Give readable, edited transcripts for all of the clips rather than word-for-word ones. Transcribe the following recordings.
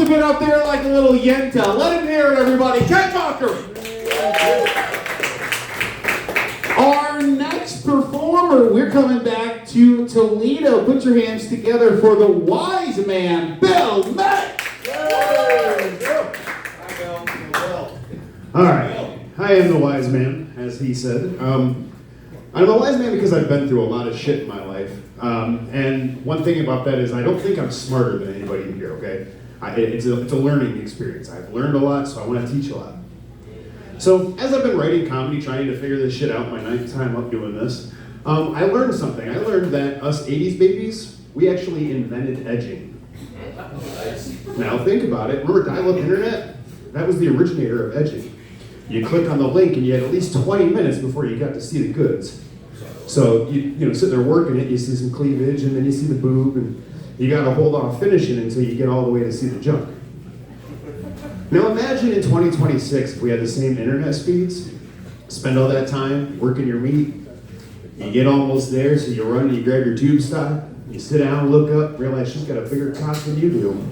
have been up there like a little yenta. Let him hear it, everybody. Ken Cocker. Our next performer, we're coming back to Toledo. Put your hands together for the wise man, Bill Mack. All right, I am the wise man, as he said. I'm the wise man because I've been through a lot of shit in my life. And one thing about that is I don't think I'm smarter than anybody here, okay? It's a learning experience. I've learned a lot, so I want to teach a lot. So as I've been writing comedy, trying to figure this shit out my ninth time up doing this, I learned something. I learned that us 80s babies, we actually invented edging. Now think about it. Remember dial-up internet? That was the originator of edging. You click on the link and you had at least 20 minutes before you got to see the goods. So you sit there working it, you see some cleavage, and then you see the boob, and you got to hold off finishing until you get all the way to see the junk. Now imagine in 2026 if we had the same internet speeds, spend all that time working your meat, you get almost there, so you run and you grab your tube stock, you sit down, look up, realize she's got a bigger cock than you do.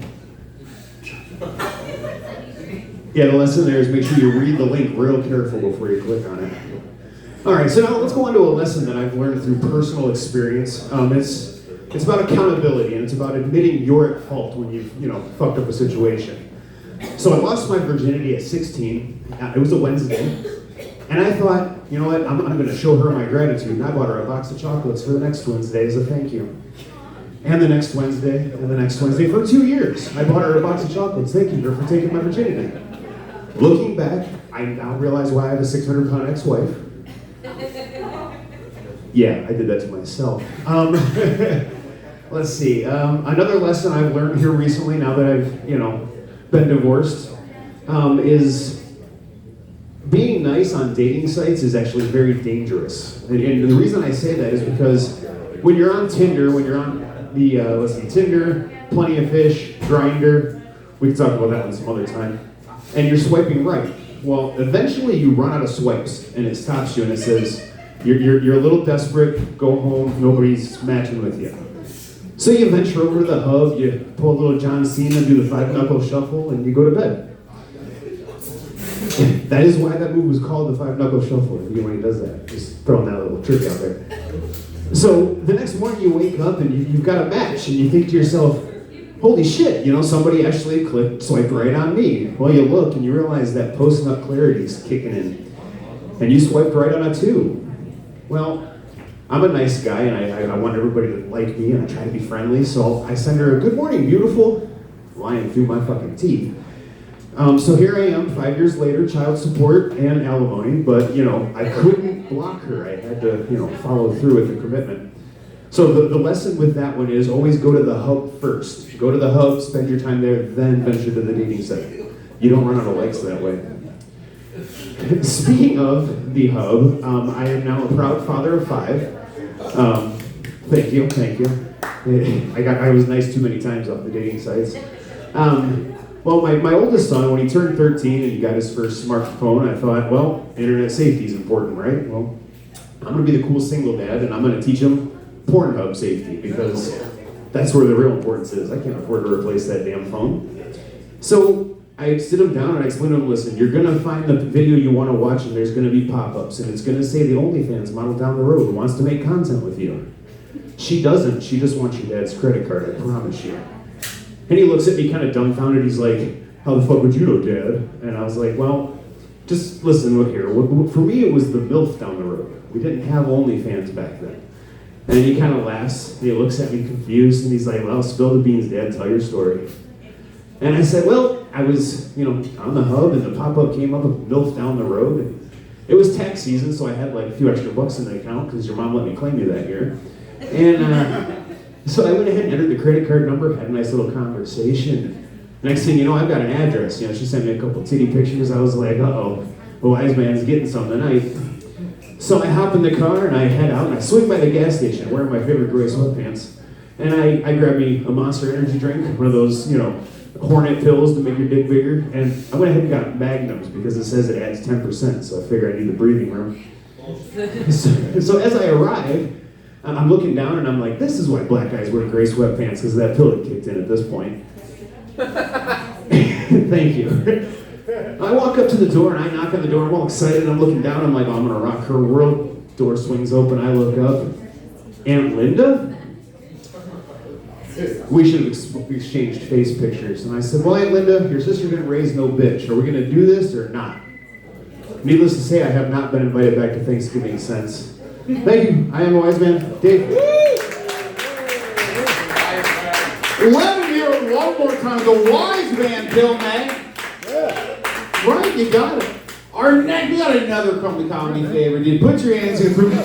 Yeah, the lesson there is make sure you read the link real careful before you click on it. All right, so now let's go on to a lesson that I've learned through personal experience. It's about accountability, and it's about admitting you're at fault when you've fucked up a situation. So I lost my virginity at 16. It was a Wednesday, and I thought, you know what? I'm going to show her my gratitude. And I bought her a box of chocolates for the next Wednesday as a thank you. And the next Wednesday, and the next Wednesday for 2 years. I bought her a box of chocolates, thanking her for taking my virginity. Looking back, I now realize why I have a 600-pound ex-wife. Yeah, I did that to myself. Let's see. Another lesson I've learned here recently, now that I've been divorced, is being nice on dating sites is actually very dangerous. And the reason I say that is because when you're on Tinder, when you're on the Tinder, Plenty of Fish, Grindr, we can talk about that one some other time, and you're swiping right. Well, eventually you run out of swipes, and it stops you, and it says, you're a little desperate, go home, nobody's matching with you. So you venture over to the hub, you pull a little John Cena, do the 5-knuckle shuffle, and you go to bed. That is why that move was called the 5-knuckle shuffle, when he does that. Just throwing that little trick out there. So the next morning you wake up and you've got a match, and you think to yourself, holy shit, somebody actually swiped right on me. Well, you look and you realize that post-nut clarity is kicking in, and you swiped right on a 2. Well, I'm a nice guy, and I want everybody to like me, and I try to be friendly, so I send her a good morning, beautiful, lying through my fucking teeth. So here I am, 5 years later, child support and alimony, but, I couldn't block her. I had to, follow through with the commitment. So the lesson with that one is always go to the hub first. Go to the hub, spend your time there, then venture to the dating site. You don't run out of likes that way. Speaking of the hub, I am now a proud father of 5. Thank you. I was nice too many times off the dating sites. Well, my oldest son, when he turned 13 and he got his first smartphone, I thought, well, internet safety is important, right? Well, I'm going to be the cool single dad, and I'm going to teach him Pornhub safety, because that's where the real importance is. I can't afford to replace that damn phone. So I sit him down and I explain to him, listen, you're going to find the video you want to watch, and there's going to be pop-ups, and it's going to say the OnlyFans model down the road who wants to make content with you. She doesn't. She just wants your dad's credit card, I promise you. And he looks at me kind of dumbfounded. He's like, how the fuck would you know, Dad? And I was like, well, just listen, look here. For me, it was the MILF down the road. We didn't have OnlyFans back then. And he kind of laughs, and he looks at me confused, and he's like, well, spill the beans, Dad, tell your story. And I said, well, I was, on the hub, and the pop-up came up with MILF down the road. And it was tax season, so I had like a few extra bucks in the account, because your mom let me claim you that year. And so I went ahead and entered the credit card number, had a nice little conversation. Next thing you know, I've got an address. She sent me a couple titty pictures. I was like, uh-oh, the wise man's getting something. So I hop in the car and I head out and I swing by the gas station wearing my favorite gray sweatpants. And I grab me a Monster Energy drink, one of those, Hornet pills to make your dick bigger. And I went ahead and got Magnums because it says it adds 10%, so I figure I need the breathing room. So as I arrive, I'm looking down and I'm like, this is why black guys wear gray sweatpants, because that pill had kicked in at this point. Thank you. I walk up to the door and I knock on the door. I'm all excited. I'm looking down. I'm like, oh, I'm gonna rock her world. Door swings open. I look up. Aunt Linda? We should have exchanged face pictures. And I said, well, Aunt Linda, your sister didn't raise no bitch. Are we gonna do this or not? Needless to say, I have not been invited back to Thanksgiving since. Thank you. I am a wise man. Dave. Let me hear it one more time. The wise man, Bill May. Right, you got it. Our next, we got another comedy favorite, dude. Put your hands in for me.